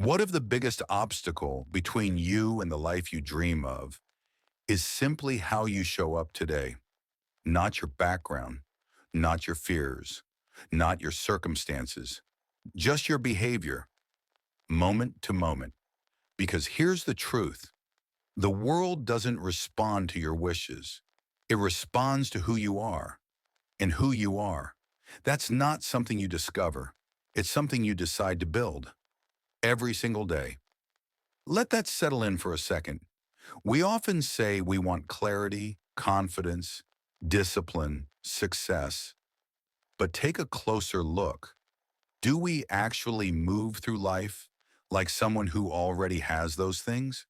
What if the biggest obstacle between you and the life you dream of is simply how you show up today? Not your background, not your fears, not your circumstances, just your behavior, moment to moment. Because here's the truth. The world doesn't respond to your wishes. It responds to who you are. And who you are, that's not something you discover. It's something you decide to build every single day. Let that settle in for a second. We often say we want clarity, confidence, discipline, success. But take a closer look. Do we actually move through life like someone who already has those things?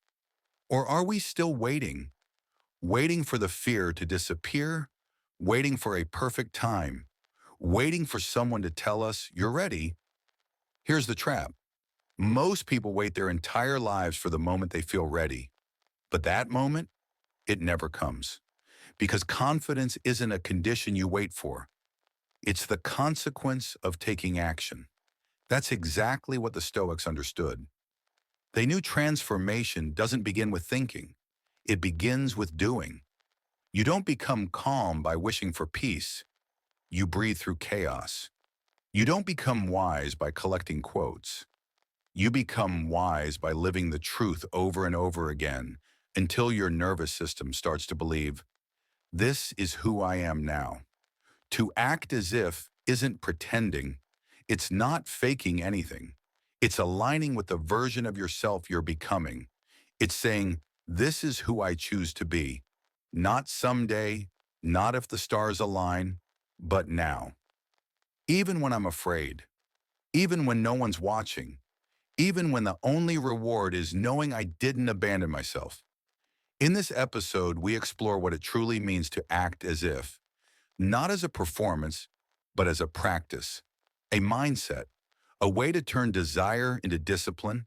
Or are we still waiting for the fear to disappear, waiting for a perfect time, waiting for someone to tell us you're ready? Here's the trap. Most people wait their entire lives for the moment they feel ready. But that moment, it never comes. Because confidence isn't a condition you wait for. It's the consequence of taking action. That's exactly what the Stoics understood. They knew transformation doesn't begin with thinking. It begins with doing. You don't become calm by wishing for peace. You breathe through chaos. You don't become wise by collecting quotes. You become wise by living the truth over and over again until your nervous system starts to believe, this is who I am now. To act as if isn't pretending. It's not faking anything. It's aligning with the version of yourself you're becoming. It's saying, this is who I choose to be. Not someday, not if the stars align, but now. Even when I'm afraid, even when no one's watching, even when the only reward is knowing I didn't abandon myself. In this episode, we explore what it truly means to act as if, not as a performance, but as a practice, a mindset, a way to turn desire into discipline.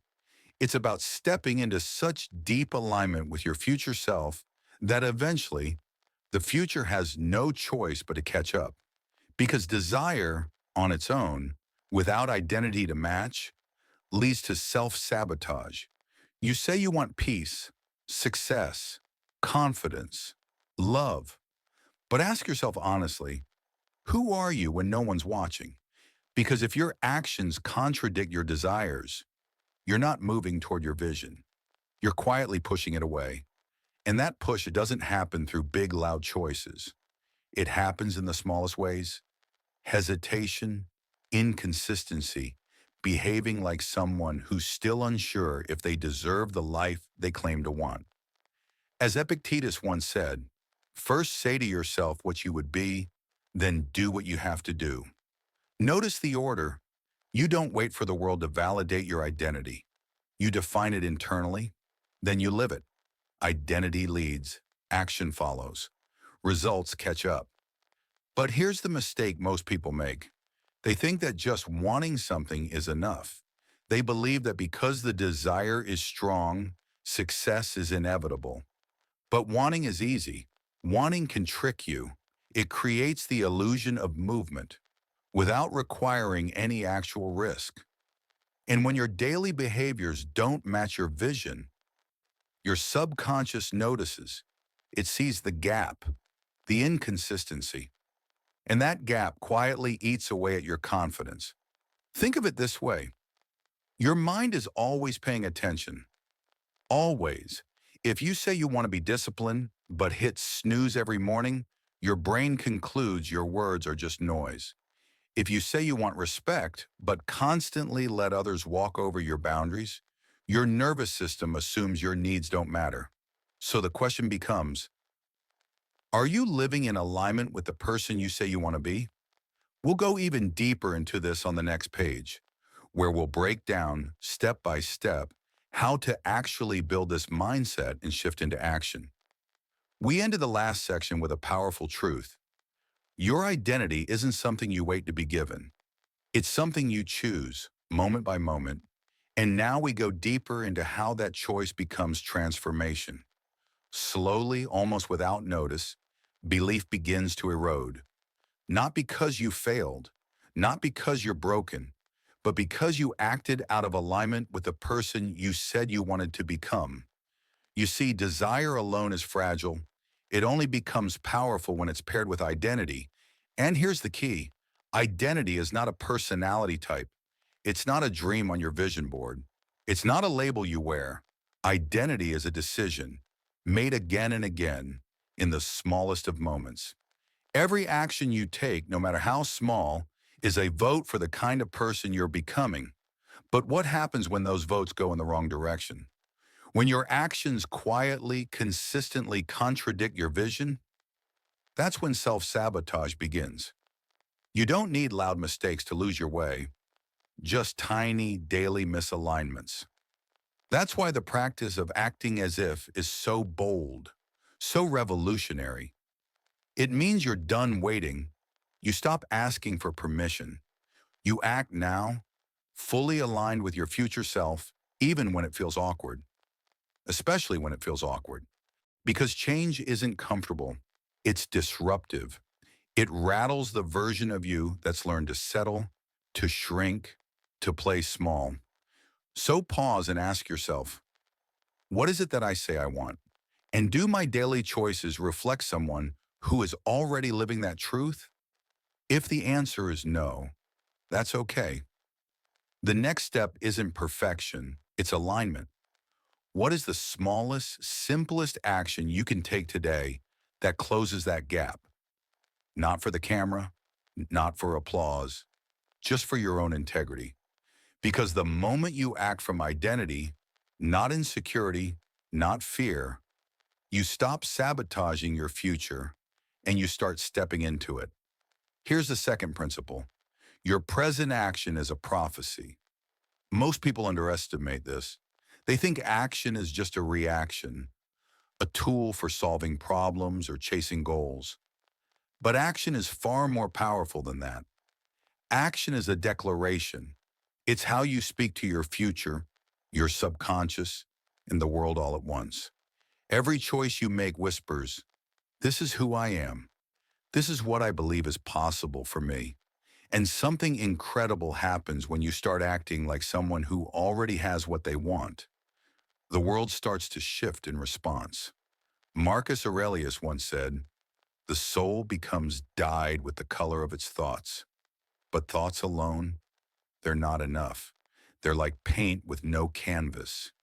It's about stepping into such deep alignment with your future self that eventually the future has no choice but to catch up. Because desire on its own, without identity to match, leads to self-sabotage. You say you want peace, success, confidence, love, but ask yourself honestly, who are you when no one's watching? Because if your actions contradict your desires, you're not moving toward your vision. You're quietly pushing it away. And that push doesn't happen through big, loud choices. It happens in the smallest ways. Hesitation, inconsistency, behaving like someone who's still unsure if they deserve the life they claim to want. As Epictetus once said, first say to yourself what you would be, then do what you have to do. Notice the order. You don't wait for the world to validate your identity. You define it internally, then you live it. Identity leads, action follows, results catch up. But here's the mistake most people make. They think that just wanting something is enough. They believe that because the desire is strong, success is inevitable. But wanting is easy. Wanting can trick you. It creates the illusion of movement without requiring any actual risk. And when your daily behaviors don't match your vision, your subconscious notices. It sees the gap, the inconsistency. And that gap quietly eats away at your confidence. Think of it this way. Your mind is always paying attention. Always. If you say you want to be disciplined, but hit snooze every morning, your brain concludes your words are just noise. If you say you want respect, but constantly let others walk over your boundaries, your nervous system assumes your needs don't matter. So the question becomes, are you living in alignment with the person you say you want to be? We'll go even deeper into this on the next page, where we'll break down, step by step, how to actually build this mindset and shift into action. We ended the last section with a powerful truth. Your identity isn't something you wait to be given. It's something you choose, moment by moment. And now we go deeper into how that choice becomes transformation. Slowly, almost without notice, belief begins to erode. Not because you failed, not because you're broken, but because you acted out of alignment with the person you said you wanted to become. You see, desire alone is fragile. It only becomes powerful when it's paired with identity. And here's the key. Identity is not a personality type. It's not a dream on your vision board. It's not a label you wear. Identity is a decision made again and again in the smallest of moments. Every action you take, no matter how small, is a vote for the kind of person you're becoming. But what happens when those votes go in the wrong direction? When your actions quietly, consistently contradict your vision, that's when self-sabotage begins. You don't need loud mistakes to lose your way, just tiny daily misalignments. That's why the practice of acting as if is so bold, so revolutionary. It means you're done waiting. You stop asking for permission. You act now, fully aligned with your future self, even when it feels awkward, especially when it feels awkward. Because change isn't comfortable, it's disruptive. It rattles the version of you that's learned to settle, to shrink, to play small. So pause and ask yourself, what is it that I say I want? And do my daily choices reflect someone who is already living that truth? If the answer is no, that's okay. The next step isn't perfection, it's alignment. What is the smallest, simplest action you can take today that closes that gap? Not for the camera, not for applause, just for your own integrity. Because the moment you act from identity, not insecurity, not fear, you stop sabotaging your future and you start stepping into it. Here's the second principle. Your present action is a prophecy. Most people underestimate this. They think action is just a reaction, a tool for solving problems or chasing goals. But action is far more powerful than that. Action is a declaration. It's how you speak to your future, your subconscious, and the world all at once. Every choice you make whispers, this is who I am. This is what I believe is possible for me. And something incredible happens when you start acting like someone who already has what they want. The world starts to shift in response. Marcus Aurelius once said, the soul becomes dyed with the color of its thoughts. But thoughts alone, they're not enough. They're like paint with no canvas.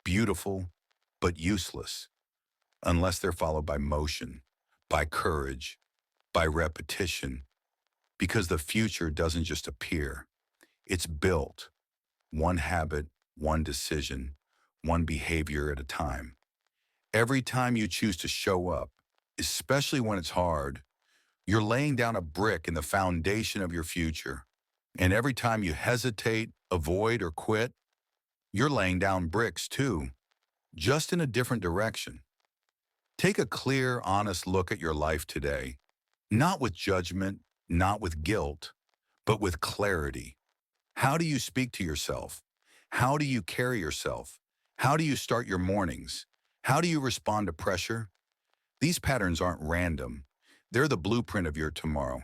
Beautiful, but useless, unless they're followed by motion, by courage, by repetition. Because the future doesn't just appear. It's built, one habit, one decision, one behavior at a time. Every time you choose to show up, especially when it's hard, you're laying down a brick in the foundation of your future. And every time you hesitate, avoid, or quit, you're laying down bricks too, just in a different direction. Take a clear, honest look at your life today, not with judgment, not with guilt, but with clarity. How do you speak to yourself? How do you carry yourself? How do you start your mornings? How do you respond to pressure? These patterns aren't random. They're the blueprint of your tomorrow.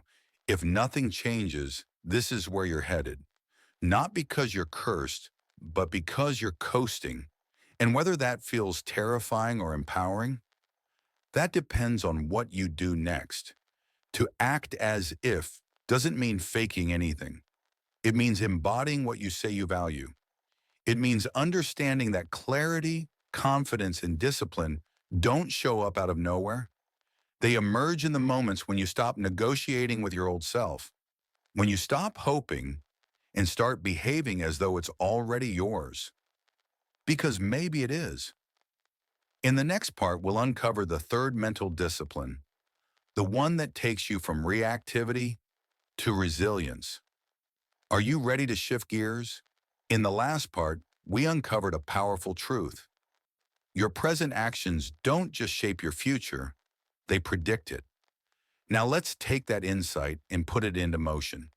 If nothing changes, this is where you're headed. Not because you're cursed, but because you're coasting. And whether that feels terrifying or empowering, that depends on what you do next. To act as if doesn't mean faking anything. It means embodying what you say you value. It means understanding that clarity, confidence, and discipline don't show up out of nowhere. They emerge in the moments when you stop negotiating with your old self, when you stop hoping and start behaving as though it's already yours. Because maybe it is. In the next part, we'll uncover the third mental discipline, the one that takes you from reactivity to resilience. Are you ready to shift gears? In the last part, we uncovered a powerful truth. Your present actions don't just shape your future, they predict it. Now let's take that insight and put it into motion.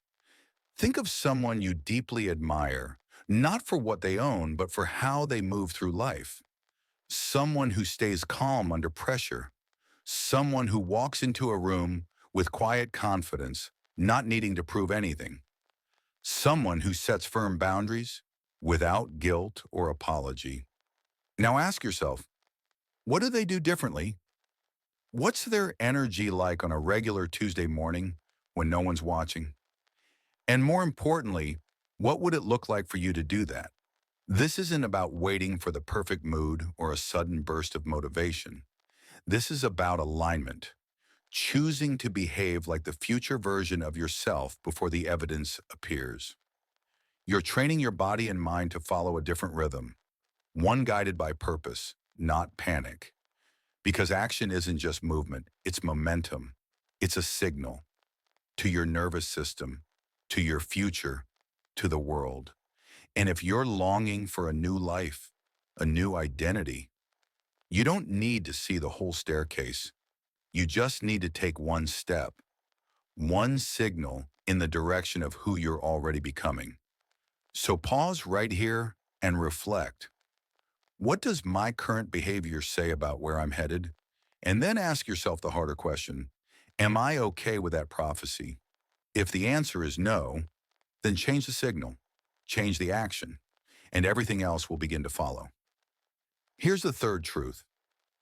Think of someone you deeply admire, not for what they own, but for how they move through life. Someone who stays calm under pressure. Someone who walks into a room with quiet confidence, not needing to prove anything. someone who sets firm boundaries without guilt or apology. Now ask yourself, what do they do differently? What's their energy like on a regular Tuesday morning when no one's watching? And more importantly, what would it look like for you to do that? This isn't about waiting for the perfect mood or a sudden burst of motivation. This is about alignment, choosing to behave like the future version of yourself before the evidence appears. You're training your body and mind to follow a different rhythm, one guided by purpose, not panic. Because action isn't just movement, it's momentum. It's a signal to your nervous system, to your future, to the world. And if you're longing for a new life, a new identity, you don't need to see the whole staircase. You just need to take one step, one signal in the direction of who you're already becoming. So pause right here and reflect. What does my current behavior say about where I'm headed? And then ask yourself the harder question, am I okay with that prophecy? If the answer is no, then change the signal, change the action, and everything else will begin to follow. Here's the third truth.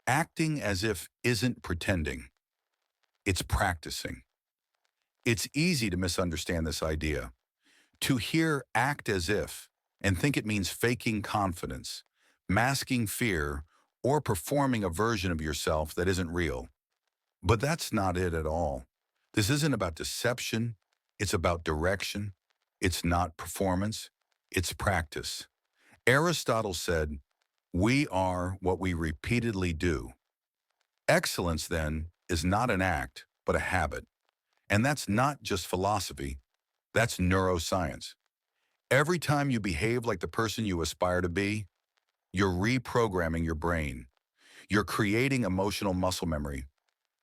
Acting as if isn't pretending. It's practicing. It's easy to misunderstand this idea. To hear act as if and think it means faking confidence, masking fear, or performing a version of yourself that isn't real. But that's not it at all. This isn't about deception. It's about direction. It's not performance. It's practice. Aristotle said, "We are what we repeatedly do." Excellence, then, is not an act, but a habit. And that's not just philosophy. That's neuroscience. Every time you behave like the person you aspire to be, you're reprogramming your brain. You're creating emotional muscle memory.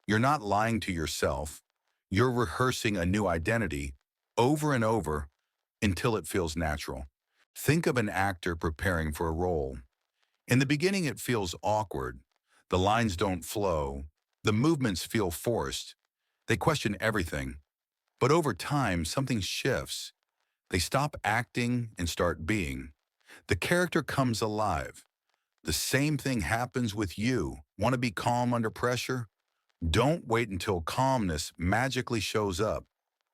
You're not lying to yourself. You're rehearsing a new identity over and over until it feels natural. Think of an actor preparing for a role. In the beginning, it feels awkward. The lines don't flow. The movements feel forced. They question everything. But over time, something shifts. They stop acting and start being. The character comes alive. The same thing happens with you. Want to be calm under pressure? Don't wait until calmness magically shows up.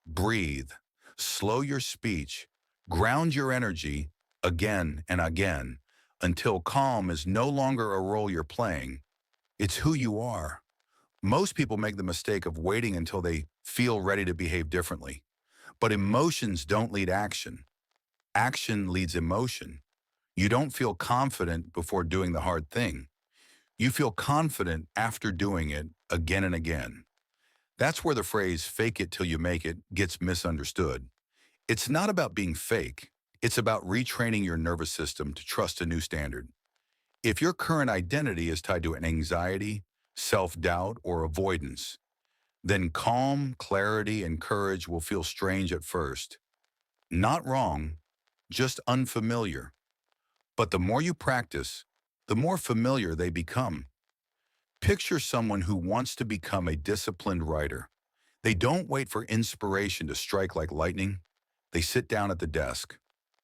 Breathe. Slow your speech. Ground your energy again and again until calm is no longer a role you're playing. It's who you are. Most people make the mistake of waiting until they feel ready to behave differently. But emotions don't lead action. Action leads emotion. You don't feel confident before doing the hard thing. You feel confident after doing it again and again. That's where the phrase "fake it till you make it" gets misunderstood. It's not about being fake. It's about retraining your nervous system to trust a new standard. If your current identity is tied to an anxiety, self-doubt, or avoidance, then calm, clarity, and courage will feel strange at first. Not wrong, just unfamiliar. But the more you practice, the more familiar they become. Picture someone who wants to become a disciplined writer. They don't wait for inspiration to strike like lightning. They sit down at the desk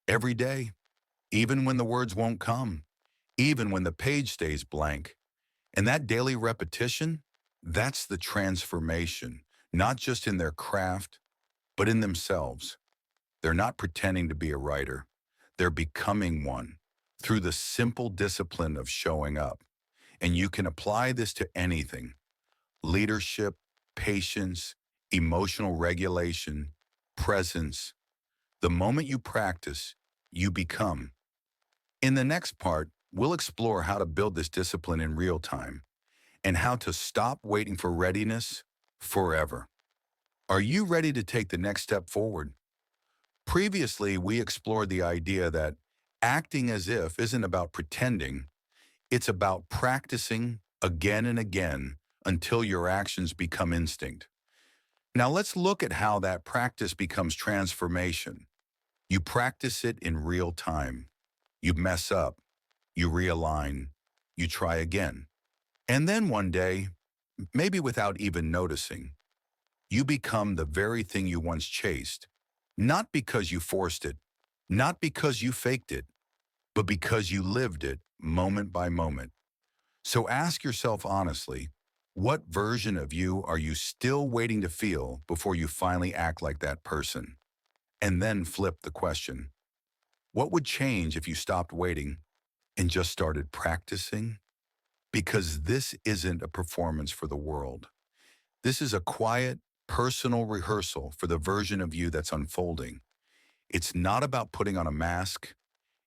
every day, even when the words won't come, even when the page stays blank. And that daily repetition, that's the transformation, not just in their craft, but in themselves. They're not pretending to be a writer. They're becoming one through the simple discipline of showing up. And you can apply this to anything: leadership, patience, emotional regulation, presence. The moment you practice, you become. In the next part, we'll explore how to build this discipline in real time and how to stop waiting for readiness forever. Are you ready to take the next step forward? Previously, we explored the idea that acting as if isn't about pretending, it's about practicing again and again until your actions become instinct. Now let's look at how that practice becomes transformation. You practice it in real time. You mess up, you realign, you try again. And then one day, maybe without even noticing, you become the very thing you once chased. Not because you forced it, not because you faked it, but because you lived it moment by moment. So ask yourself honestly, what version of you are you still waiting to feel before you finally act like that person? And then flip the question. What would change if you stopped waiting and just started practicing? Because this isn't a performance for the world. This is a quiet, personal rehearsal for the version of you that's unfolding. It's not about putting on a mask.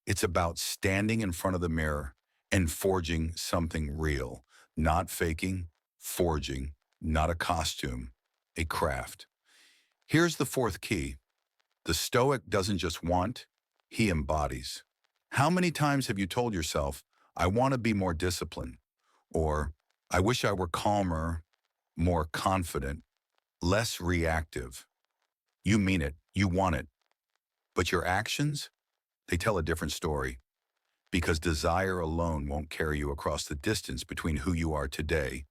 It's about standing in front of the mirror and forging something real, not faking, forging, not a costume, a craft. Here's the fourth key. The Stoic doesn't just want, he embodies. How many times have you told yourself, I want to be more disciplined, or I wish I were calmer, more confident, less reactive? You mean it, you want it, but your actions, they tell a different story. Because desire alone won't carry you across the distance between who you are today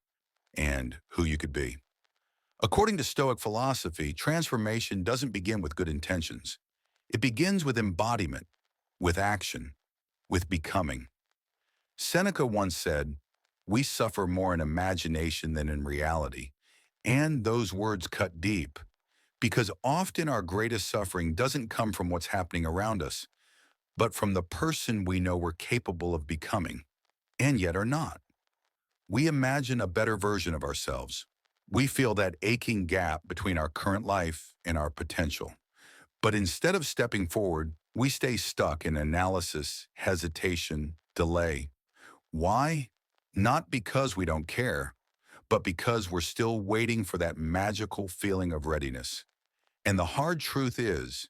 and who you could be. According to Stoic philosophy, transformation doesn't begin with good intentions. It begins with embodiment, with action, with becoming. Seneca once said, "We suffer more in imagination than in reality." And those words cut deep, because often our greatest suffering doesn't come from what's happening around us, but from the person we know we're capable of becoming, and yet are not. We imagine a better version of ourselves. We feel that aching gap between our current life and our potential. But instead of stepping forward, we stay stuck in analysis, hesitation, delay. Why? Not because we don't care, but because we're still waiting for that magical feeling of readiness. And the hard truth is,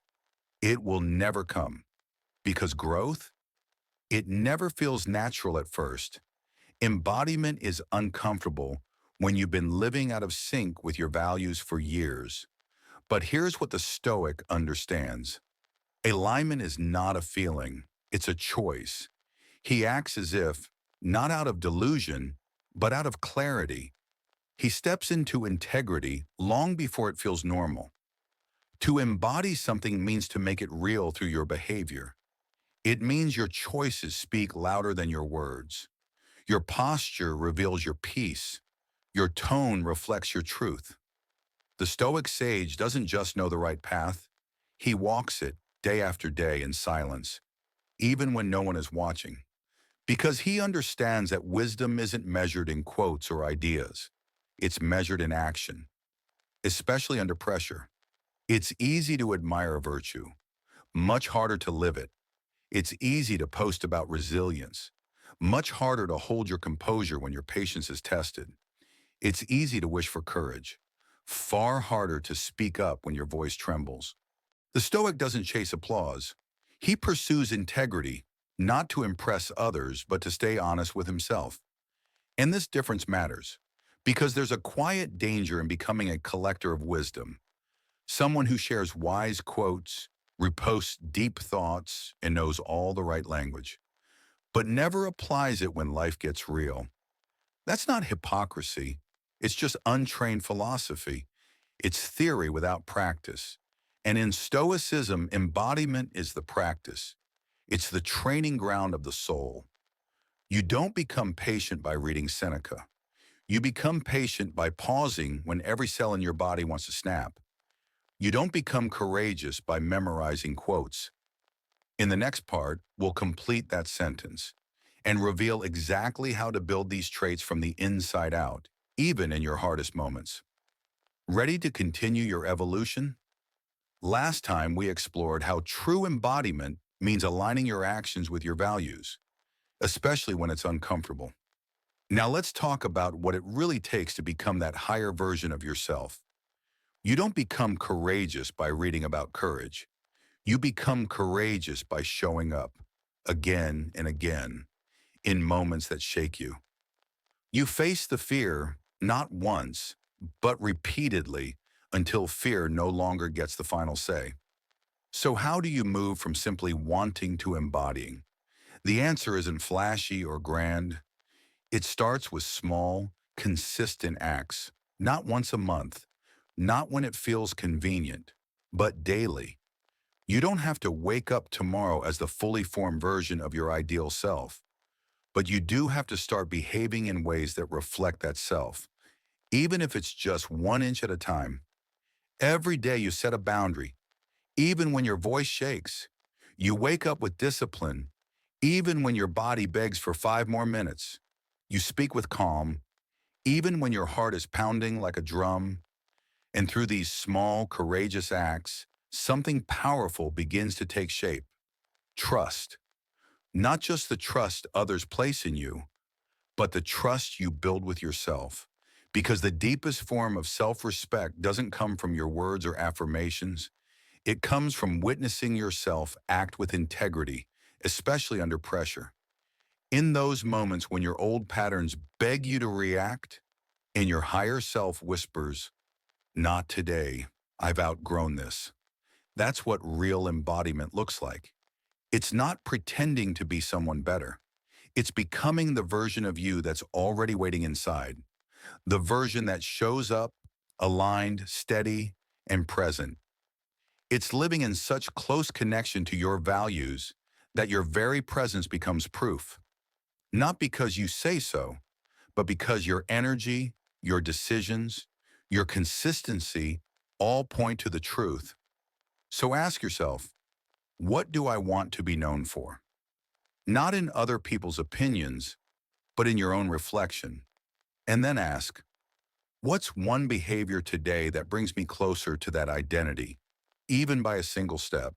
it will never come. Because growth, it never feels natural at first. Embodiment is uncomfortable when you've been living out of sync with your values for years. But here's what the Stoic understands. Alignment is not a feeling, it's a choice. He acts as if, not out of delusion, but out of clarity. He steps into integrity long before it feels normal. To embody something means to make it real through your behavior. It means your choices speak louder than your words. Your posture reveals your peace. Your tone reflects your truth. The Stoic sage doesn't just know the right path, he walks it day after day in silence, even when no one is watching. Because he understands that wisdom isn't measured in quotes or ideas. It's measured in action, especially under pressure. It's easy to admire virtue, much harder to live it. It's easy to post about resilience, much harder to hold your composure when your patience is tested. It's easy to wish for courage, far harder to speak up when your voice trembles. The Stoic doesn't chase applause. He pursues integrity, not to impress others, but to stay honest with himself. And this difference matters, because there's a quiet danger in becoming a collector of wisdom, someone who shares wise quotes, reposts deep thoughts, and knows all the right language, but never applies it when life gets real. That's not hypocrisy. It's just untrained philosophy. It's theory without practice. And in Stoicism, embodiment is the practice. It's the training ground of the soul. You don't become patient by reading Seneca. You become patient by pausing when every cell in your body wants to snap. You don't become courageous by memorizing quotes. In the next part, we'll complete that sentence and reveal exactly how to build these traits from the inside out, even in your hardest moments. Ready to continue your evolution? Last time we explored how true embodiment means aligning your actions with your values, especially when it's uncomfortable. Now let's talk about what it really takes to become that higher version of yourself. You don't become courageous by reading about courage. You become courageous by showing up again and again in moments that shake you. You face the fear not once, but repeatedly until fear no longer gets the final say. So how do you move from simply wanting to embodying? The answer isn't flashy or grand. It starts with small, consistent acts, not once a month, not when it feels convenient, but daily. You don't have to wake up tomorrow as the fully formed version of your ideal self, but you do have to start behaving in ways that reflect that self, even if it's just 1 inch at a time. Every day you set a boundary, even when your voice shakes. You wake up with discipline, even when your body begs for 5 more minutes. You speak with calm, even when your heart is pounding like a drum. And through these small, courageous acts, something powerful begins to take shape. Trust. Not just the trust others place in you, but the trust you build with yourself. Because the deepest form of self-respect doesn't come from your words or affirmations. It comes from witnessing yourself act with integrity, especially under pressure. In those moments when your old patterns beg you to react, and your higher self whispers, "Not today. I've outgrown this." That's what real embodiment looks like. It's not pretending to be someone better. It's becoming the version of you that's already waiting inside, the version that shows up, aligned, steady, and present. It's living in such close connection to your values that your very presence becomes proof. Not because you say so, but because your energy, your decisions, your consistency all point to the truth. So ask yourself, what do I want to be known for? Not in other people's opinions, but in your own reflection. And then ask, what's one behavior today that brings me closer to that identity, even by a single step?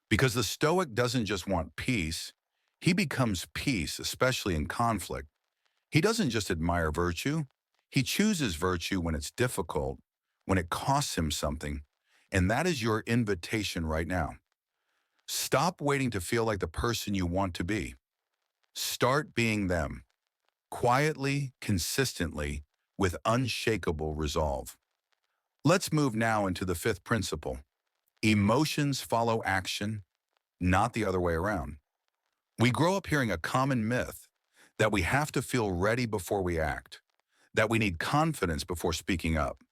Because the Stoic doesn't just want peace, he becomes peace, especially in conflict. He doesn't just admire virtue, he chooses virtue when it's difficult, when it costs him something. And that is your invitation right now. Stop waiting to feel like the person you want to be. Start being them, quietly, consistently, with unshakable resolve. Let's move now into the fifth principle. Emotions follow action, not the other way around. We grow up hearing a common myth that we have to feel ready before we act, that we need confidence before speaking up,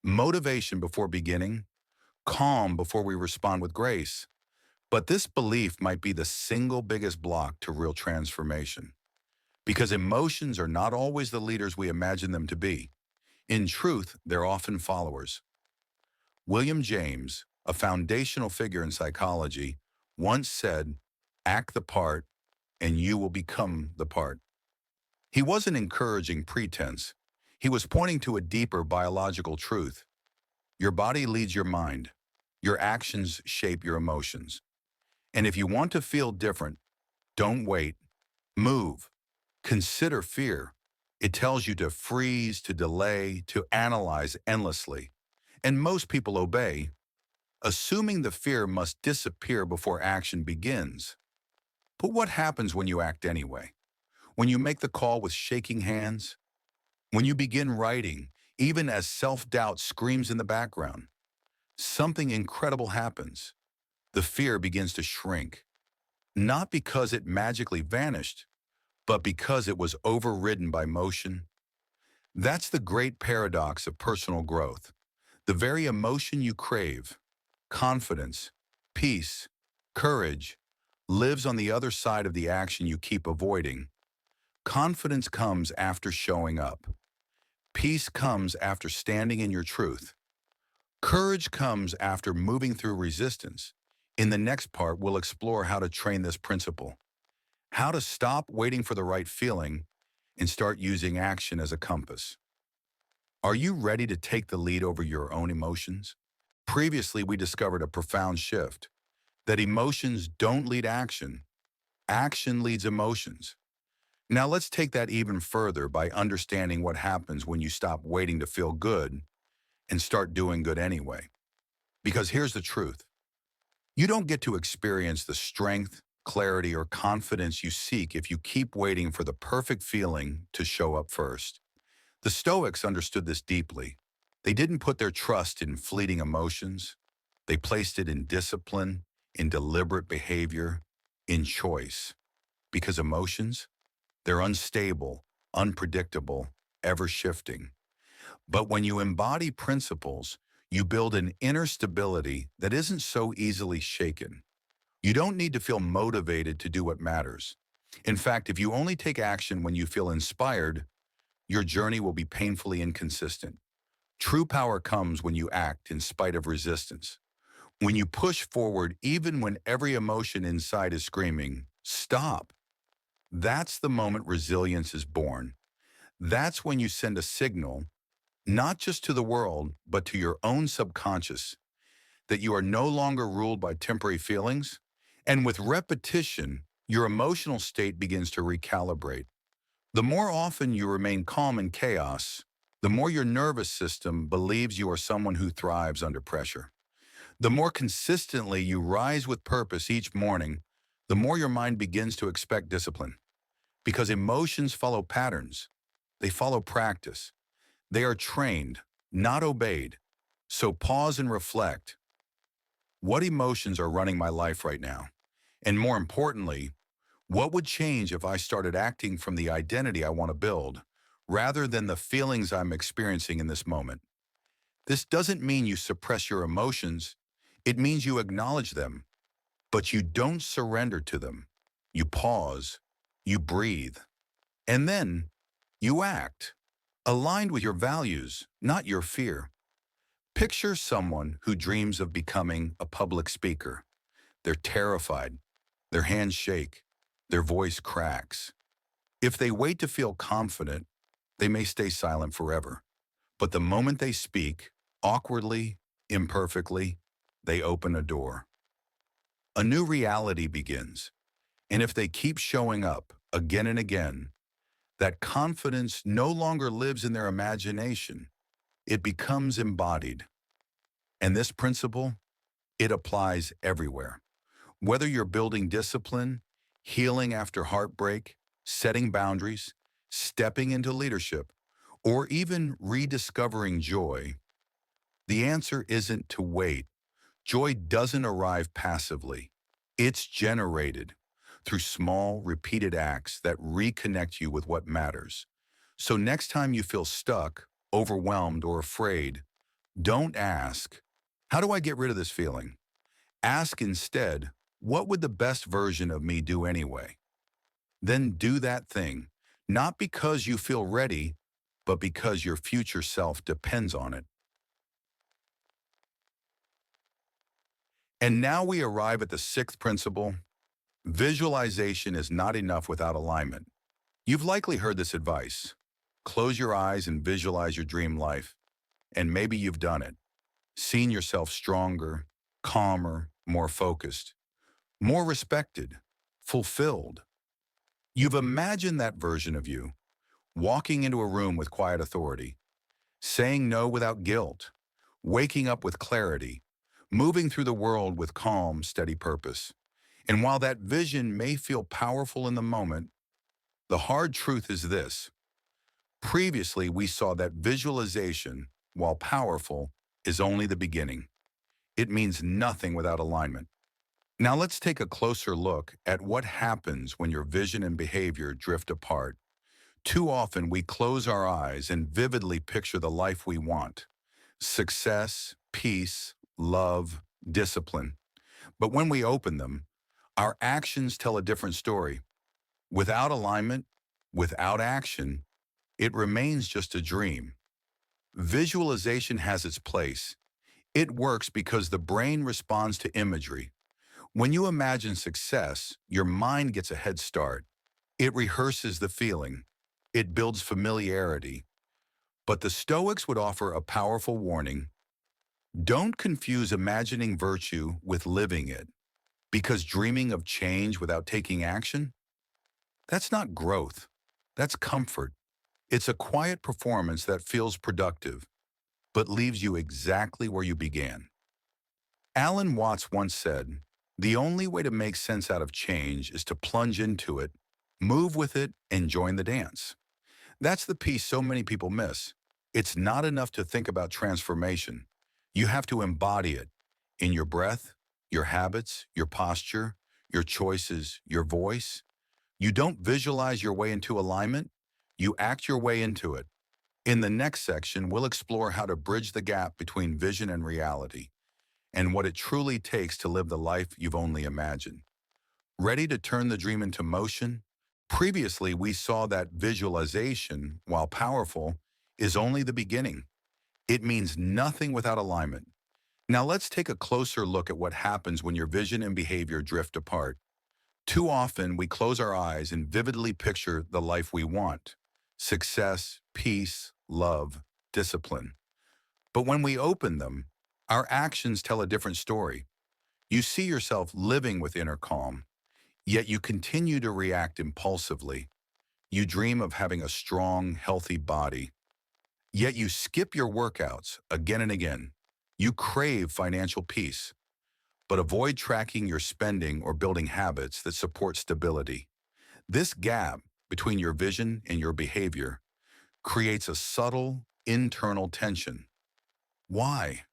motivation before beginning, calm before we respond with grace. But this belief might be the single biggest block to real transformation, because emotions are not always the leaders we imagine them to be. In truth, they're often followers. William James, a foundational figure in psychology, once said, "Act the part, and you will become the part." He wasn't encouraging pretense. He was pointing to a deeper biological truth. Your body leads your mind. Your actions shape your emotions. And if you want to feel different, don't wait. Move. Consider fear. It tells you to freeze, to delay, to analyze endlessly. And most people obey, assuming the fear must disappear before action begins. But what happens when you act anyway? When you make the call with shaking hands? When you begin writing, even as self-doubt screams in the background? Something incredible happens. The fear begins to shrink. Not because it magically vanished, but because it was overridden by motion. That's the great paradox of personal growth. The very emotion you crave, confidence, peace, courage, lives on the other side of the action you keep avoiding. Confidence comes after showing up. Peace comes after standing in your truth. Courage comes after moving through resistance. In the next part, we'll explore how to train this principle, how to stop waiting for the right feeling and start using action as a compass. Are you ready to take the lead over your own emotions? Previously, we discovered a profound shift, that emotions don't lead action. Action leads emotions. Now let's take that even further by understanding what happens when you stop waiting to feel good and start doing good anyway. Because here's the truth. You don't get to experience the strength, clarity, or confidence you seek if you keep waiting for the perfect feeling to show up first. The Stoics understood this deeply. They didn't put their trust in fleeting emotions. They placed it in discipline, in deliberate behavior, in choice. Because emotions, they're unstable, unpredictable, ever shifting. But when you embody principles, You build an inner stability that isn't so easily shaken. You don't need to feel motivated to do what matters. In fact, if you only take action when you feel inspired, your journey will be painfully inconsistent. True power comes when you act in spite of resistance. When you push forward even when every emotion inside is screaming, stop. That's the moment resilience is born. That's when you send a signal, not just to the world, but to your own subconscious, that you are no longer ruled by temporary feelings. And with repetition, your emotional state begins to recalibrate. The more often you remain calm in chaos, the more your nervous system believes you are someone who thrives under pressure. The more consistently you rise with purpose each morning, the more your mind begins to expect discipline. Because emotions follow patterns, they follow practice. They are trained, not obeyed. So pause and reflect. What emotions are running my life right now? And more importantly, what would change if I started acting from the identity I want to build, rather than the feelings I'm experiencing in this moment? This doesn't mean you suppress your emotions. It means you acknowledge them, but you don't surrender to them. You pause, you breathe, and then you act, aligned with your values, not your fear. Picture someone who dreams of becoming a public speaker. They're terrified, their hands shake, their voice cracks. If they wait to feel confident, they may stay silent forever. But the moment they speak, awkwardly, imperfectly, they open a door. A new reality begins. And if they keep showing up again and again, that confidence no longer lives in their imagination. It becomes embodied. And this principle, it applies everywhere. Whether you're building discipline, healing after heartbreak, setting boundaries, stepping into leadership, or even rediscovering joy, the answer isn't to wait. Joy doesn't arrive passively. It's generated through small, repeated acts that reconnect you with what matters. So next time you feel stuck, overwhelmed, or afraid, don't ask, how do I get rid of this feeling? Ask instead, what would the best version of me do anyway? Then do that thing, not because you feel ready, but because your future self depends on it. And now we arrive at the sixth principle. Visualization is not enough without alignment. You've likely heard this advice. Close your eyes and visualize your dream life. And maybe you've done it. Seen yourself stronger, calmer, more focused, more respected, fulfilled. You've imagined that version of you, walking into a room with quiet authority, saying no without guilt, waking up with clarity, moving through the world with calm, steady purpose. And while that vision may feel powerful in the moment, the hard truth is this. Previously, we saw that visualization, while powerful, is only the beginning. It means nothing without alignment. Now let's take a closer look at what happens when your vision and behavior drift apart. Too often, we close our eyes and vividly picture the life we want. Success, peace, love, discipline. But when we open them, our actions tell a different story. Without alignment, without action, it remains just a dream. Visualization has its place. It works because the brain responds to imagery. When you imagine success, your mind gets a head start. It rehearses the feeling. It builds familiarity. But the Stoics would offer a powerful warning. Don't confuse imagining virtue with living it, because dreaming of change without taking action, that's not growth. That's comfort. It's a quiet performance that feels productive, but leaves you exactly where you began. Alan Watts once said, the only way to make sense out of change is to plunge into it, move with it, and join the dance. That's the piece so many people miss. It's not enough to think about transformation. You have to embody it in your breath, your habits, your posture, your choices, your voice. You don't visualize your way into alignment. You act your way into it. In the next section, we'll explore how to bridge the gap between vision and reality and what it truly takes to live the life you've only imagined. Ready to turn the dream into motion? Previously, we saw that visualization, while powerful, is only the beginning. It means nothing without alignment. Now let's take a closer look at what happens when your vision and behavior drift apart. Too often, we close our eyes and vividly picture the life we want: success, peace, love, discipline. But when we open them, our actions tell a different story. You see yourself living with inner calm, yet you continue to react impulsively. You dream of having a strong, healthy body, yet you skip your workouts again and again. You crave financial peace, but avoid tracking your spending or building habits that support stability. This gap between your vision and your behavior creates a subtle internal tension. Why?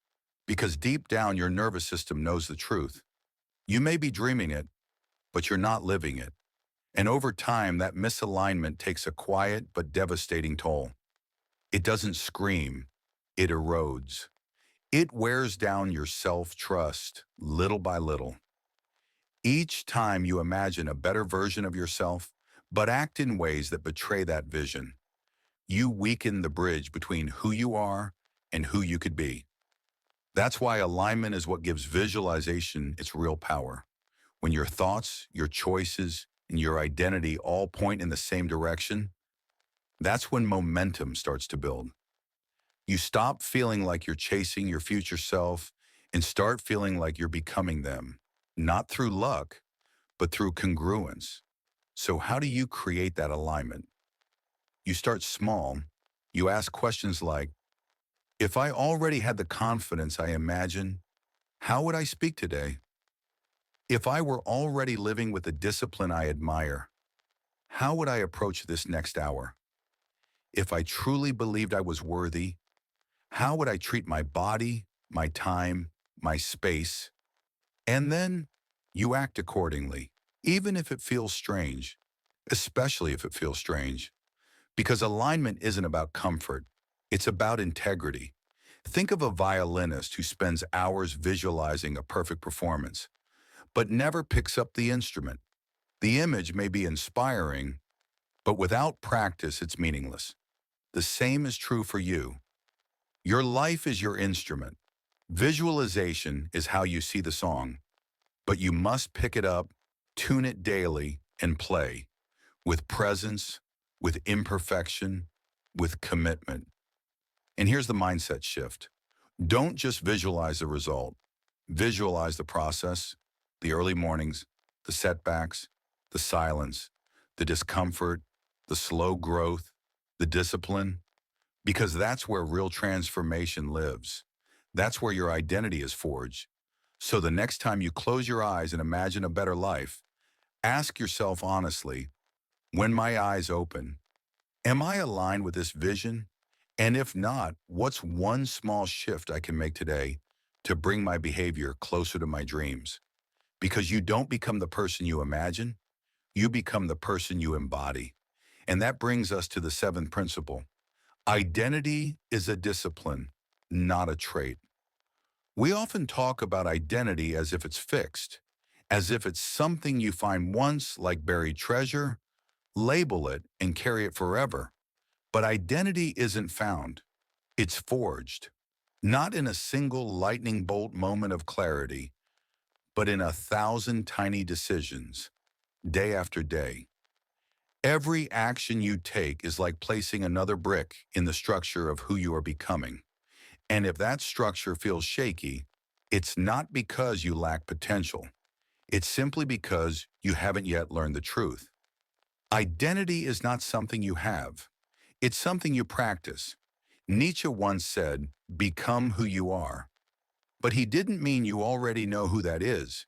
Because deep down your nervous system knows the truth. You may be dreaming it, but you're not living it. And over time, that misalignment takes a quiet but devastating toll. It doesn't scream, it erodes. It wears down your self-trust little by little. Each time you imagine a better version of yourself, but act in ways that betray that vision, you weaken the bridge between who you are and who you could be. That's why alignment is what gives visualization its real power. When your thoughts, your choices, and your identity all point in the same direction, that's when momentum starts to build. You stop feeling like you're chasing your future self and start feeling like you're becoming them, not through luck, but through congruence. So how do you create that alignment? You start small. You ask questions like, if I already had the confidence I imagine, how would I speak today? If I were already living with the discipline I admire, how would I approach this next hour? If I truly believed I was worthy, how would I treat my body, my time, my space? And then you act accordingly, even if it feels strange, especially if it feels strange, because alignment isn't about comfort. It's about integrity. Think of a violinist who spends hours visualizing a perfect performance, but never picks up the instrument. The image may be inspiring, but without practice, it's meaningless. The same is true for you. Your life is your instrument. Visualization is how you see the song, but you must pick it up, tune it daily, and play with presence, with imperfection, with commitment. And here's the mindset shift. Don't just visualize the result. Visualize the process, the early mornings, the setbacks, the silence, the discomfort, the slow growth, the discipline, because that's where real transformation lives. That's where your identity is forged. So the next time you close your eyes and imagine a better life, ask yourself honestly, when my eyes open, am I aligned with this vision? And if not, what's one small shift I can make today to bring my behavior closer to my dreams? Because you don't become the person you imagine, you become the person you embody. And that brings us to the seventh principle. Identity is a discipline, not a trait. We often talk about identity as if it's fixed, as if it's something you find once, like buried treasure, label it, and carry it forever. But identity isn't found, it's forged. Not in a single lightning bolt moment of clarity, but in 1,000 tiny decisions, day after day. Every action you take is like placing another brick in the structure of who you are becoming. And if that structure feels shaky, it's not because you lack potential. It's simply because you haven't yet learned the truth. Identity is not something you have. It's something you practice. Nietzsche once said, "Become who you are." But he didn't mean you already know who that is.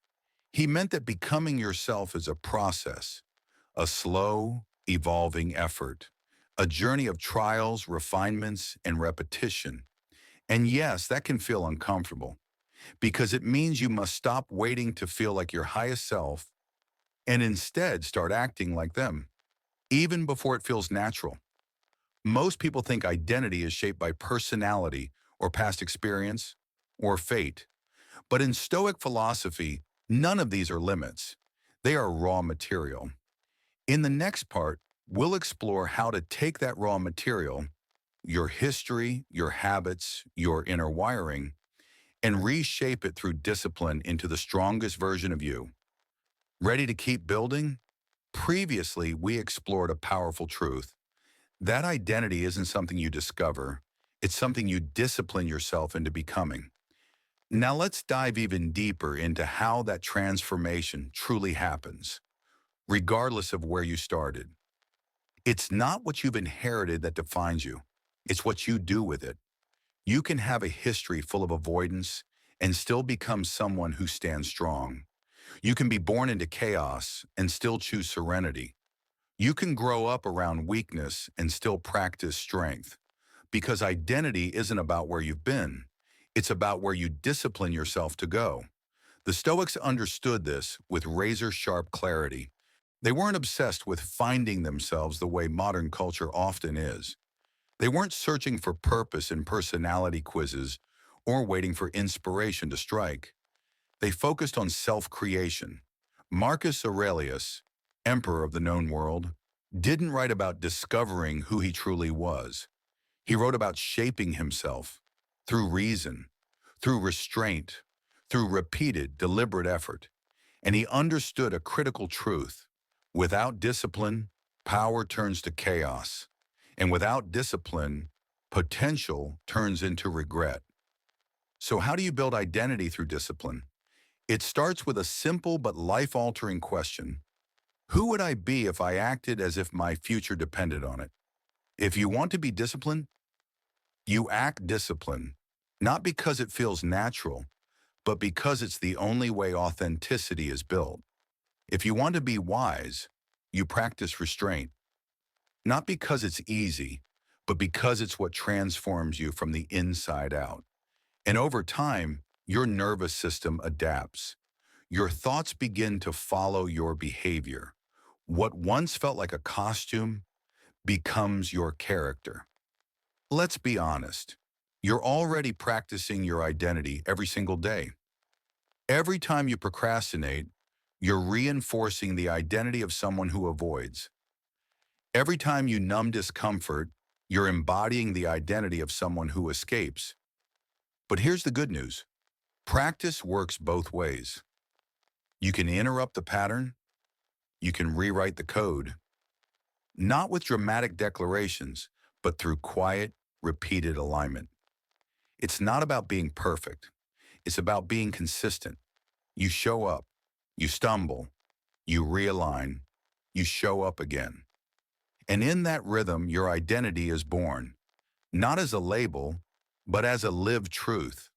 He meant that becoming yourself is a process, a slow, evolving effort, a journey of trials, refinements, and repetition. And yes, that can feel uncomfortable because it means you must stop waiting to feel like your highest self and instead start acting like them, even before it feels natural. Most people think identity is shaped by personality or past experience or fate. But in Stoic philosophy, none of these are limits. They are raw material. In the next part, we'll explore how to take that raw material, your history, your habits, your inner wiring, and reshape it through discipline into the strongest version of you. Ready to keep building? Previously, we explored a powerful truth. That identity isn't something you discover, it's something you discipline yourself into becoming. Now let's dive even deeper into how that transformation truly happens, regardless of where you started. It's not what you've inherited that defines you, it's what you do with it. You can have a history full of avoidance and still become someone who stands strong. You can be born into chaos and still choose serenity. You can grow up around weakness and still practice strength. Because identity isn't about where you've been. It's about where you discipline yourself to go. The Stoics understood this with razor-sharp clarity. They weren't obsessed with finding themselves the way modern culture often is. They weren't searching for purpose in personality quizzes or waiting for inspiration to strike. They focused on self-creation. Marcus Aurelius, emperor of the known world, didn't write about discovering who he truly was. He wrote about shaping himself through reason, through restraint, through repeated, deliberate effort. And he understood a critical truth. Without discipline, power turns to chaos. And without discipline, potential turns into regret. So how do you build identity through discipline? It starts with a simple but life-altering question. Who would I be if I acted as if my future depended on it? If you want to be disciplined, you act discipline, not because it feels natural, but because it's the only way authenticity is built. If you want to be wise, you practice restraint, not because it's easy, but because it's what transforms you from the inside out. And over time, your nervous system adapts. Your thoughts begin to follow your behavior. What once felt like a costume becomes your character. Let's be honest. You're already practicing your identity every single day. Every time you procrastinate, you're reinforcing the identity of someone who avoids. Every time you numb discomfort, you're embodying the identity of someone who escapes. But here's the good news. Practice works both ways. You can interrupt the pattern, you can rewrite the code, not with dramatic declarations, but through quiet, repeated alignment. It's not about being perfect. It's about being consistent. You show up, you stumble, you realign, you show up again. And in that rhythm, your identity is born, not as a label, but as a lived truth.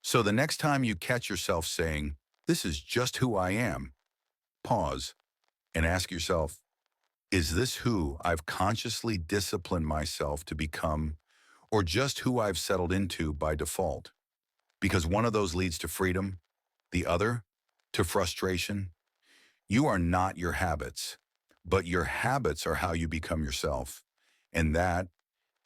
So the next time you catch yourself saying, "This is just who I am," pause and ask yourself, is this who I've consciously disciplined myself to become, or just who I've settled into by default? Because one of those leads to freedom, the other to frustration. You are not your habits, but your habits are how you become yourself. And that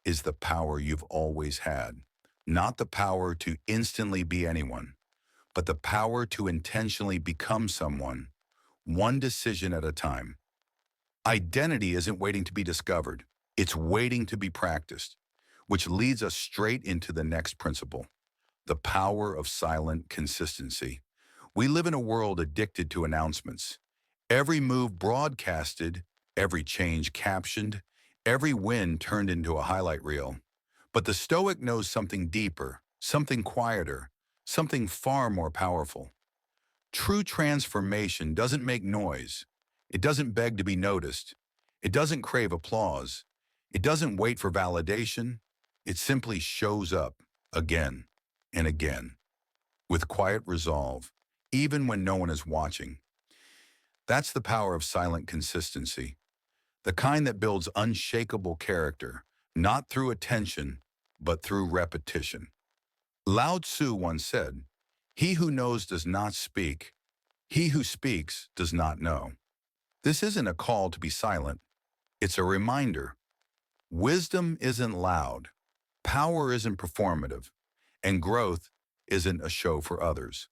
is the power you've always had. Not the power to instantly be anyone, but the power to intentionally become someone, one decision at a time. Identity isn't waiting to be discovered. It's waiting to be practiced, which leads us straight into the next principle, the power of silent consistency. We live in a world addicted to announcements. Every move broadcasted, every change captioned, every win turned into a highlight reel. But the Stoic knows something deeper, something quieter, something far more powerful. True transformation doesn't make noise. It doesn't beg to be noticed. It doesn't crave applause. It doesn't wait for validation. It simply shows up again and again with quiet resolve, even when no one is watching. That's the power of silent consistency, the kind that builds unshakable character, not through attention, but through repetition. Lao Tzu once said, "He who knows does not speak. He who speaks does not know." This isn't a call to be silent. It's a reminder. Wisdom isn't loud, power isn't performative, and growth isn't a show for others.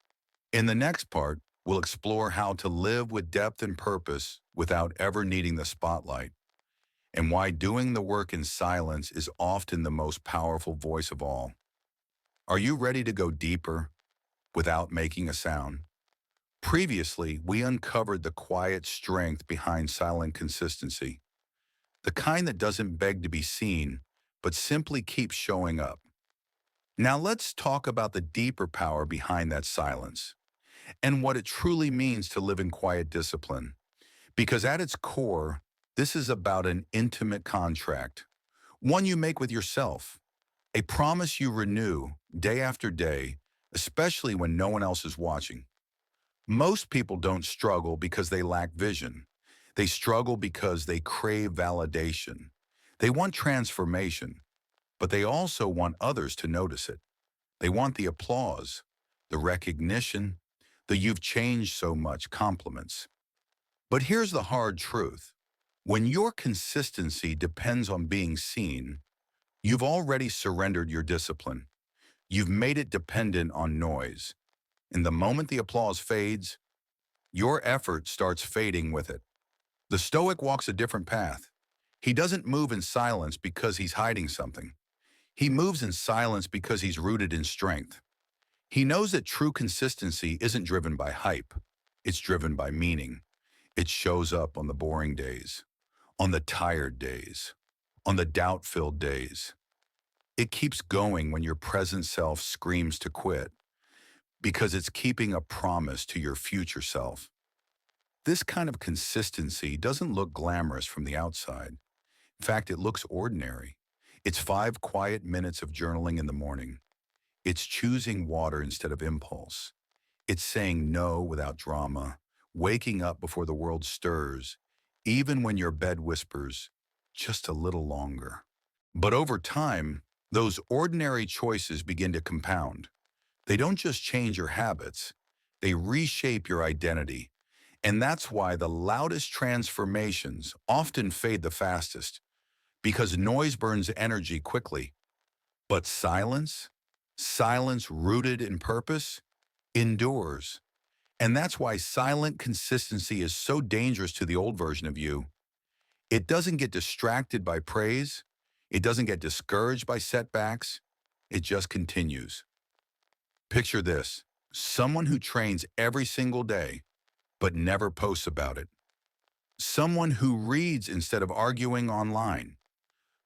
In the next part, we'll explore how to live with depth and purpose without ever needing the spotlight, and why doing the work in silence is often the most powerful voice of all. Are you ready to go deeper without making a sound? Previously, we uncovered the quiet strength behind silent consistency, the kind that doesn't beg to be seen, but simply keeps showing up. Now let's talk about the deeper power behind that silence and what it truly means to live in quiet discipline. Because at its core, this is about an intimate contract, one you make with yourself, a promise you renew day after day, especially when no one else is watching. Most people don't struggle because they lack vision. They struggle because they crave validation. They want transformation, but they also want others to notice it. They want the applause, the recognition, the "you've changed so much" compliments. But here's the hard truth. When your consistency depends on being seen, you've already surrendered your discipline. You've made it dependent on noise. And the moment the applause fades, your effort starts fading with it. The Stoic walks a different path. He doesn't move in silence because he's hiding something. He moves in silence because he's rooted in strength. He knows that true consistency isn't driven by hype. It's driven by meaning. It shows up on the boring days, on the tired days, on the doubt-filled days. It keeps going when your present self screams to quit because it's keeping a promise to your future self. This kind of consistency doesn't look glamorous from the outside. In fact, it looks ordinary. It's 5 quiet minutes of journaling in the morning. It's choosing water instead of impulse. It's saying no without drama, waking up before the world stirs, even when your bed whispers, just a little longer. But over time, those ordinary choices begin to compound. They don't just change your habits, they reshape your identity. And that's why the loudest transformations often fade the fastest, because noise burns energy quickly. But silence, silence rooted in purpose, endures. And that's why silent consistency is so dangerous to the old version of you. It doesn't get distracted by praise. It doesn't get discouraged by setbacks. It just continues. Picture this: someone who trains every single day, but never posts about it. Someone who reads instead of arguing online.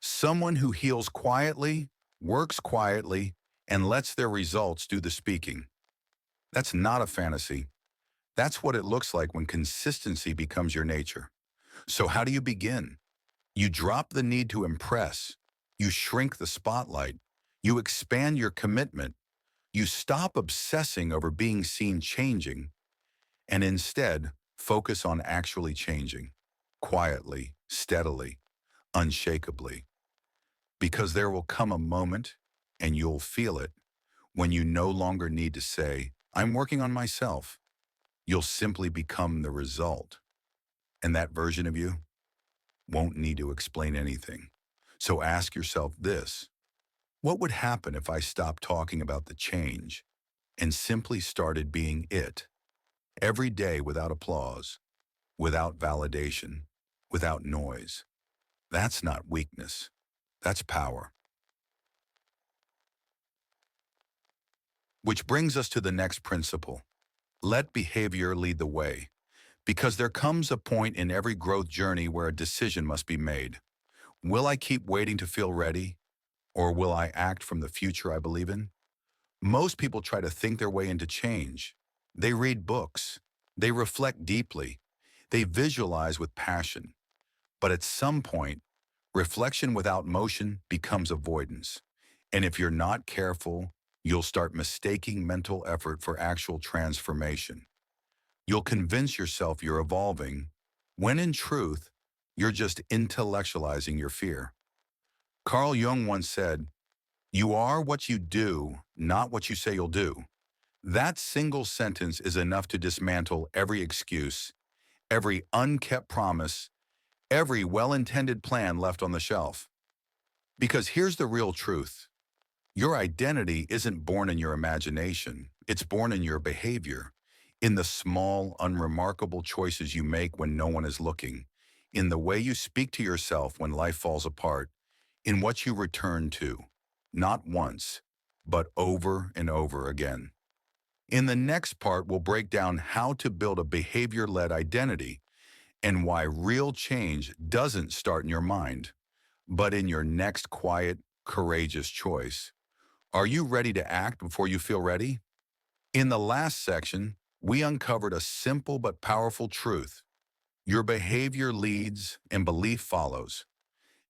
Someone who heals quietly, works quietly, and lets their results do the speaking. That's not a fantasy. That's what it looks like when consistency becomes your nature. So how do you begin? You drop the need to impress. You shrink the spotlight. You expand your commitment. You stop obsessing over being seen changing, and instead focus on actually changing, quietly, steadily, unshakably. Because there will come a moment, and you'll feel it, when you no longer need to say, "I'm working on myself." You'll simply become the result. And that version of you won't need to explain anything. So ask yourself this: what would happen if I stopped talking about the change and simply started being it? Every day, without applause, without validation, without noise. That's not weakness. That's power. Which brings us to the next principle. Let behavior lead the way. Because there comes a point in every growth journey where a decision must be made. Will I keep waiting to feel ready? Or will I act from the future I believe in? Most people try to think their way into change. They read books. They reflect deeply. They visualize with passion. But at some point, reflection without motion becomes avoidance. And if you're not careful, you'll start mistaking mental effort for actual transformation. You'll convince yourself you're evolving, when in truth, you're just intellectualizing your fear. Carl Jung once said, "You are what you do, not what you say you'll do." That single sentence is enough to dismantle every excuse, every unkept promise, every well-intended plan left on the shelf. Because here's the real truth. Your identity isn't born in your imagination. It's born in your behavior, in the small, unremarkable choices you make when no one is looking, in the way you speak to yourself when life falls apart, in what you return to, not once, but over and over again. In the next part, we'll break down how to build a behavior-led identity and why real change doesn't start in your mind, but in your next quiet, courageous choice. Are you ready to act before you feel ready? In the last section, we uncovered a simple but powerful truth. Your behavior leads and belief follows.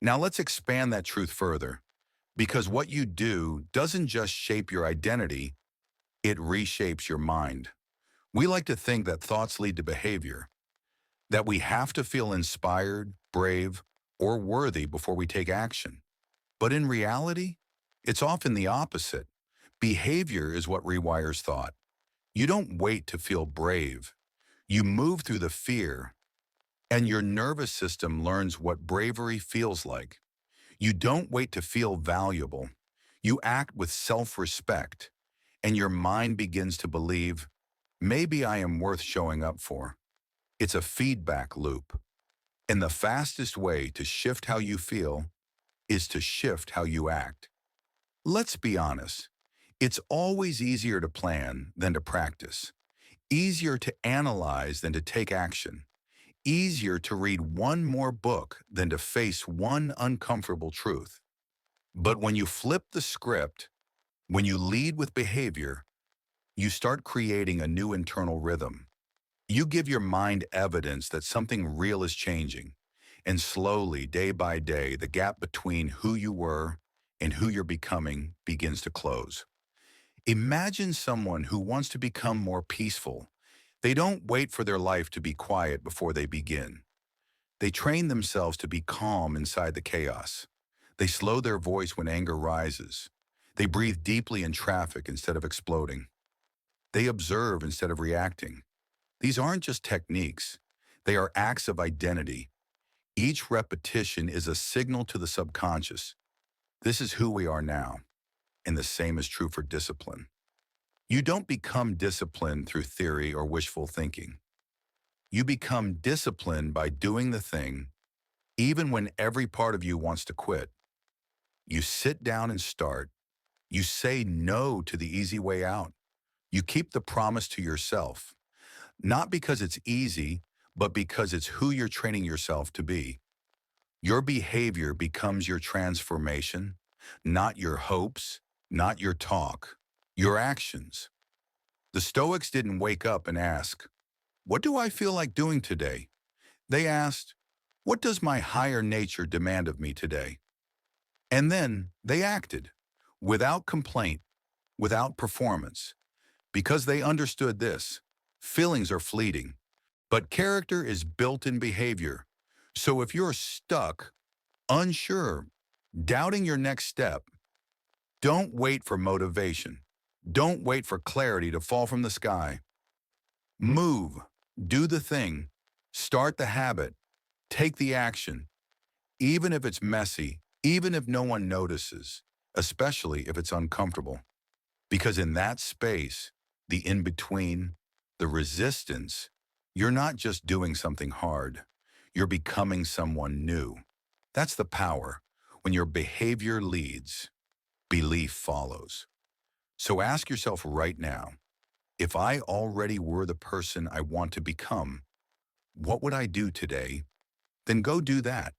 Now let's expand that truth further, because what you do doesn't just shape your identity, it reshapes your mind. We like to think that thoughts lead to behavior, that we have to feel inspired, brave, or worthy before we take action. But in reality, it's often the opposite. Behavior is what rewires thought. You don't wait to feel brave. You move through the fear, and your nervous system learns what bravery feels like. You don't wait to feel valuable. You act with self-respect, and your mind begins to believe, maybe I am worth showing up for. It's a feedback loop. And the fastest way to shift how you feel is to shift how you act. Let's be honest. It's always easier to plan than to practice. Easier to analyze than to take action. Easier to read one more book than to face one uncomfortable truth. But when you flip the script, when you lead with behavior, you start creating a new internal rhythm. You give your mind evidence that something real is changing. And slowly, day by day, the gap between who you were and who you're becoming begins to close. Imagine someone who wants to become more peaceful. They don't wait for their life to be quiet before they begin. They train themselves to be calm inside the chaos. They slow their voice when anger rises. They breathe deeply in traffic instead of exploding. They observe instead of reacting. These aren't just techniques. They are acts of identity. Each repetition is a signal to the subconscious. This is who we are now, and the same is true for discipline. You don't become disciplined through theory or wishful thinking. You become disciplined by doing the thing, even when every part of you wants to quit. You sit down and start. You say no to the easy way out. You keep the promise to yourself, not because it's easy, but because it's who you're training yourself to be. Your behavior becomes your transformation, not your hopes, not your talk, your actions. The Stoics didn't wake up and ask, what do I feel like doing today? They asked, what does my higher nature demand of me today? And then they acted, without complaint, without performance, because they understood this. Feelings are fleeting, but character is built in behavior. So if you're stuck, unsure, doubting your next step, don't wait for motivation. Don't wait for clarity to fall from the sky. Move, do the thing, start the habit, take the action, even if it's messy, even if no one notices, especially if it's uncomfortable. Because in that space, the in-between, the resistance, you're not just doing something hard. You're becoming someone new. That's the power. When your behavior leads, belief follows. So ask yourself right now, if I already were the person I want to become, what would I do today? Then go do that.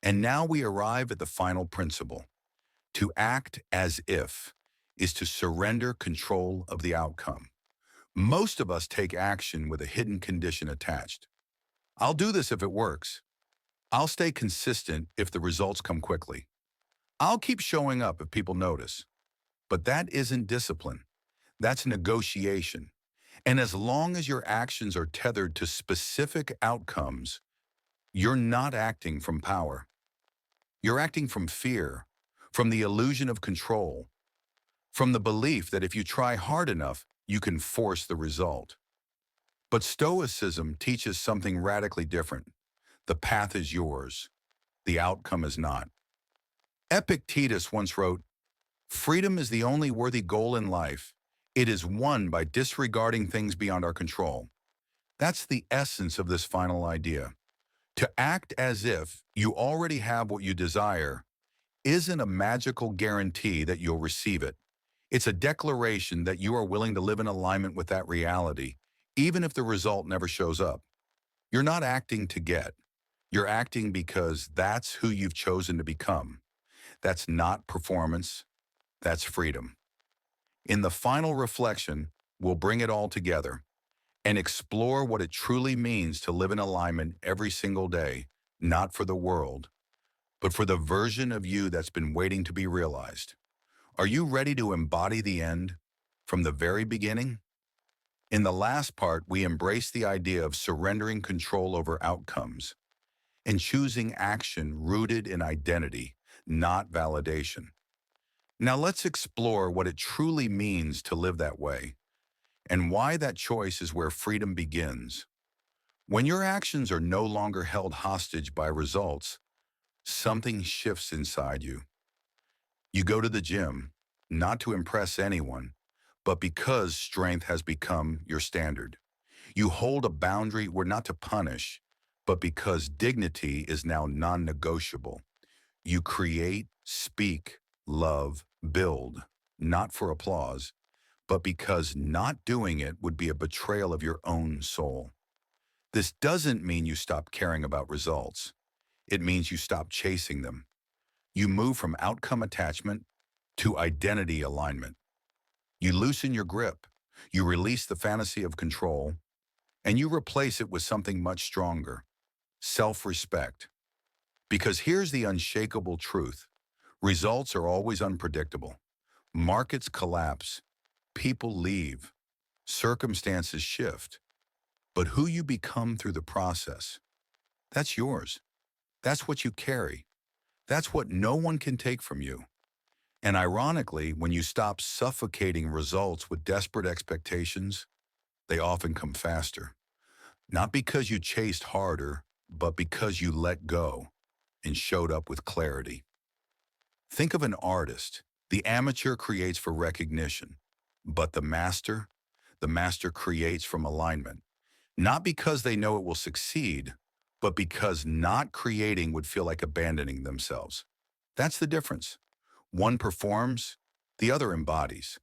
And now we arrive at the final principle. To act as if is to surrender control of the outcome. Most of us take action with a hidden condition attached. I'll do this if it works. I'll stay consistent if the results come quickly. I'll keep showing up if people notice. But that isn't discipline. That's negotiation. And as long as your actions are tethered to specific outcomes, you're not acting from power. You're acting from fear, from the illusion of control, from the belief that if you try hard enough, you can force the result. But Stoicism teaches something radically different. The path is yours. The outcome is not. Epictetus once wrote, "Freedom is the only worthy goal in life. It is won by disregarding things beyond our control." That's the essence of this final idea. To act as if you already have what you desire isn't a magical guarantee that you'll receive it. It's a declaration that you are willing to live in alignment with that reality, even if the result never shows up. You're not acting to get. You're acting because that's who you've chosen to become. That's not performance. That's freedom. In the final reflection, we'll bring it all together and explore what it truly means to live in alignment every single day, not for the world, but for the version of you that's been waiting to be realized. Are you ready to embody the end from the very beginning? In the last part, we embrace the idea of surrendering control over outcomes and choosing action rooted in identity, not validation. Now let's explore what it truly means to live that way and why that choice is where freedom begins. When your actions are no longer held hostage by results, something shifts inside you. You go to the gym, not to impress anyone, but because strength has become your standard. You hold a boundary where not to punish, but because dignity is now non-negotiable. You create, speak, love, build, not for applause, but because not doing it would be a betrayal of your own soul. This doesn't mean you stop caring about results. It means you stop chasing them. You move from outcome attachment to identity alignment. You loosen your grip. You release the fantasy of control, and you replace it with something much stronger: self-respect. Because here's the unshakable truth. Results are always unpredictable. Markets collapse. People leave. Circumstances shift. But who you become through the process, that's yours. That's what you carry. That's what no one can take from you. And ironically, when you stop suffocating results with desperate expectations, they often come faster. Not because you chased harder, but because you let go and showed up with clarity. Think of an artist. The amateur creates for recognition, but the master creates from alignment. Not because they know it will succeed, but because not creating would feel like abandoning themselves. That's the difference. One performs, the other embodies.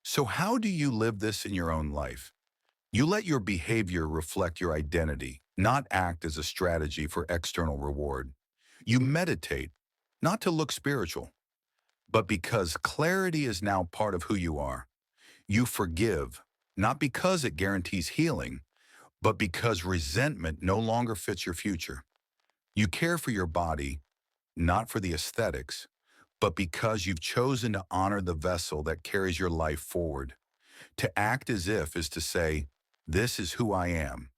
So how do you live this in your own life? You let your behavior reflect your identity, not act as a strategy for external reward. You meditate, not to look spiritual, but because clarity is now part of who you are. You forgive, not because it guarantees healing, but because resentment no longer fits your future. You care for your body, not for the aesthetics, but because you've chosen to honor the vessel that carries your life forward. To act as if is to say, this is who I am,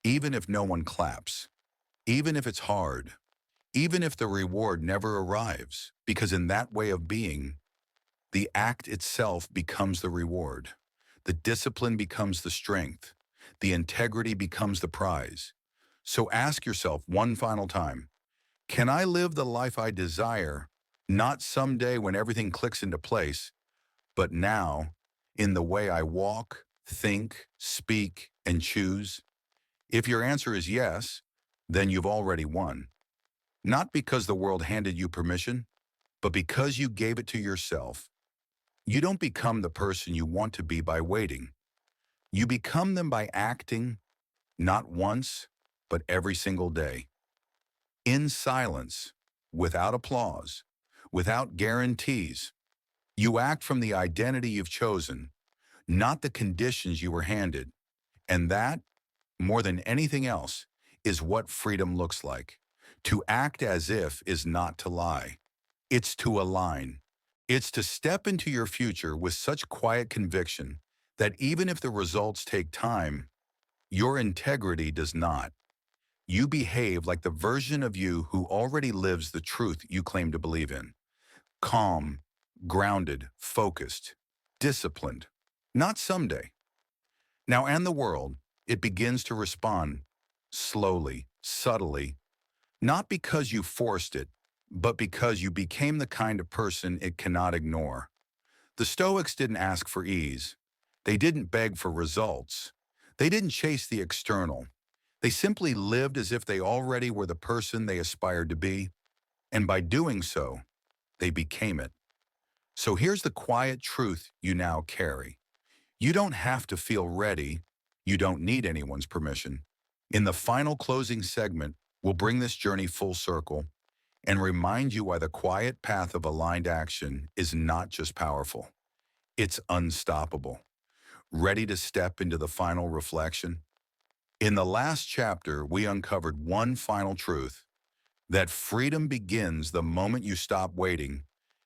even if no one claps, even if it's hard, even if the reward never arrives, because in that way of being, the act itself becomes the reward. The discipline becomes the strength. The integrity becomes the prize. So ask yourself one final time, can I live the life I desire, not someday when everything clicks into place, but now in the way I walk, think, speak, and choose? If your answer is yes, then you've already won. Not because the world handed you permission, but because you gave it to yourself. You don't become the person you want to be by waiting. You become them by acting, not once, but every single day. In silence, without applause, without guarantees. You act from the identity you've chosen, not the conditions you were handed. And that, more than anything else, is what freedom looks like. To act as if is not to lie. It's to align. It's to step into your future with such quiet conviction that even if the results take time, your integrity does not. You behave like the version of you who already lives the truth you claim to believe in. Calm, grounded, focused, disciplined. Not someday. Now, and the world, it begins to respond slowly, subtly, not because you forced it, but because you became the kind of person it cannot ignore. The Stoics didn't ask for ease. They didn't beg for results. They didn't chase the external. They simply lived as if they already were the person they aspired to be, and by doing so, they became it. So here's the quiet truth you now carry. You don't have to feel ready. You don't need anyone's permission. In the final closing segment, we'll bring this journey full circle and remind you why the quiet path of aligned action is not just powerful, it's unstoppable. Ready to step into the final reflection? In the last chapter, we uncovered one final truth, that freedom begins the moment you stop waiting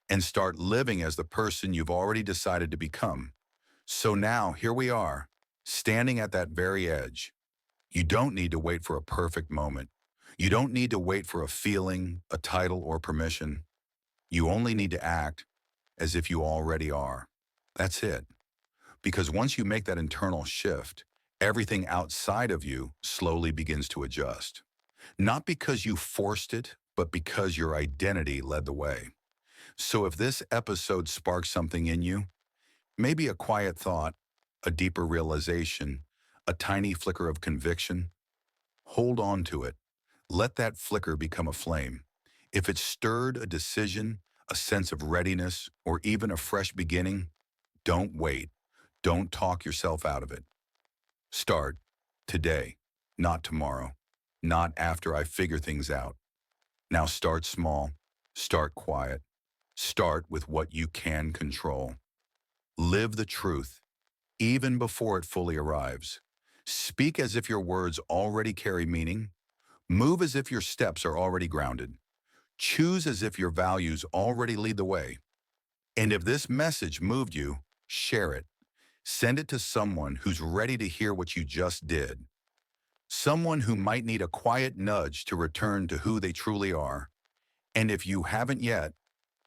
and start living as the person you've already decided to become. So now, here we are, standing at that very edge. You don't need to wait for a perfect moment. You don't need to wait for a feeling, a title, or permission. You only need to act as if you already are. That's it. Because once you make that internal shift, everything outside of you slowly begins to adjust. Not because you forced it, but because your identity led the way. So if this episode sparks something in you, maybe a quiet thought, a deeper realization, a tiny flicker of conviction, hold on to it. Let that flicker become a flame. If it stirred a decision, a sense of readiness, or even a fresh beginning, don't wait. Don't talk yourself out of it. Start today, not tomorrow, not after I figure things out. Now start small, start quiet, start with what you can control. Live the truth, even before it fully arrives. Speak as if your words already carry meaning. Move as if your steps are already grounded. Choose as if your values already lead the way. And if this message moved you, share it. Send it to someone who's ready to hear what you just did. Someone who might need a quiet nudge to return to who they truly are. And if you haven't yet,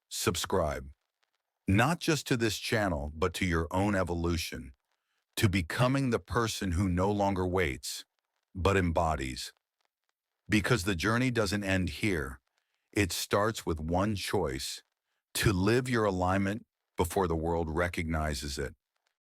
subscribe. Not just to this channel, but to your own evolution, to becoming the person who no longer waits, but embodies. Because the journey doesn't end here. It starts with one choice, to live your alignment before the world recognizes it.